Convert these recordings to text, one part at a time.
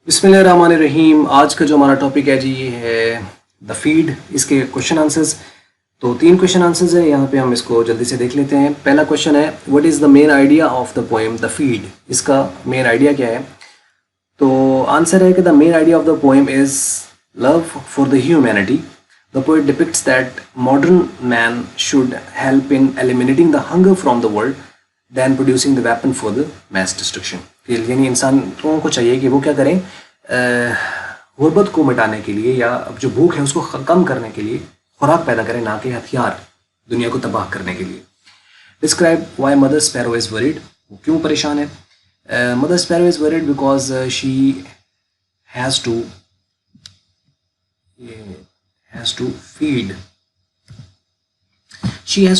बिस्मिल्लाहिर्रहमानिर्रहीम। आज का जो हमारा टॉपिक है जी ये है द फीड। इसके क्वेश्चन आंसर्स, तो 3 क्वेश्चन आंसर्स हैं। यहाँ पे हम इसको जल्दी से देख लेते हैं। पहला क्वेश्चन है what is the main idea of the poem the feed. इसका मेन आइडिया क्या है? तो आंसर है कि the main idea of the poem is love for the humanity. The poet depicts that modern man should help in eliminating the hunger from the world than producing the weapon for the mass destruction. यानी इंसानों को चाहिए कि वो क्या करें, गुर्बत को मिटाने के लिए या जो भूख है उसको कम करने के लिए खुराक पैदा करें, ना कि हथियार दुनिया को तबाह करने के लिए। Describe why mother sparrow is worried. वो क्यों परेशान है? Mother sparrow is worried because she has to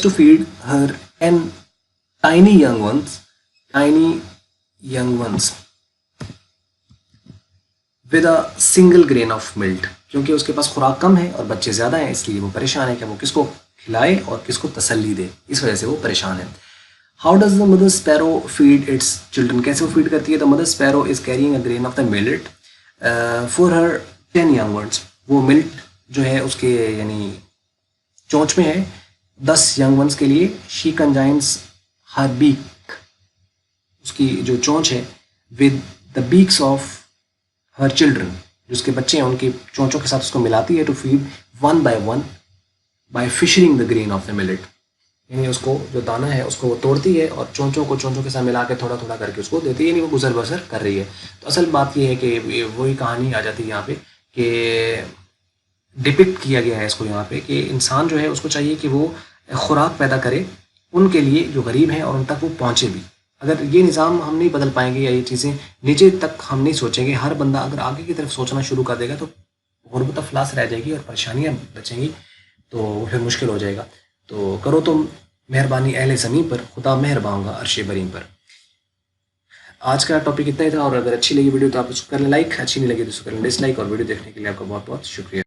feed her 10 tiny young ones with a single grain of milk। क्योंकि उसके पास खुराक कम है और बच्चे ज़्यादा हैं, इसलिए वो परेशान है कि वो किसको खिलाए और किसको तसल्ली दे। इस वजह से वो परेशान है। How does the mother sparrow feed it's children. कैसे वो फीड करती है? The mother sparrow is carrying a grain of the millet for her 10 young ones। वो मिल्क जो है उसके यानी चोंच में है 10 young ones के लिए। शी कंजाइंस हर बीक, उसकी जो चोंच है, with the beaks of her children, जो उसके बच्चे हैं उनके चोंचों के साथ उसको मिलाती है। To feed one by one by fissuring the grain of the millet. यानी उसको जो दाना है उसको वो तोड़ती है और चोंचों के साथ मिला के थोड़ा थोड़ा करके उसको देती है। यानी वो गुजर बसर कर रही है। तो असल बात ये है कि वही कहानी आ जाती है यहाँ पे कि डिपिक्ट किया गया है इसको यहाँ पे कि इंसान जो है उसको चाहिए कि वो खुराक पैदा करे उनके लिए जो गरीब हैं और उन तक वो पहुँचे भी। अगर ये निज़ाम हम नहीं बदल पाएंगे या ये चीज़ें नीचे तक हम नहीं सोचेंगे, हर बंदा अगर आगे की तरफ सोचना शुरू कर देगा तो गुर्बत अफलास रह जाएगी और परेशानियाँ बचेंगी, तो फिर मुश्किल हो जाएगा। तो करो तुम मेहरबानी अहले ज़मीन पर, खुदा मेहरबान होगा अर्श बरीम पर। आज का टॉपिक इतना ही था, और अगर अच्छी लगी वीडियो तो आप उसको कर लें लाइक, अच्छी नहीं लगी तो उसको कर लें डिसलाइक। और वीडियो देखने के लिए आपका बहुत बहुत शुक्रिया।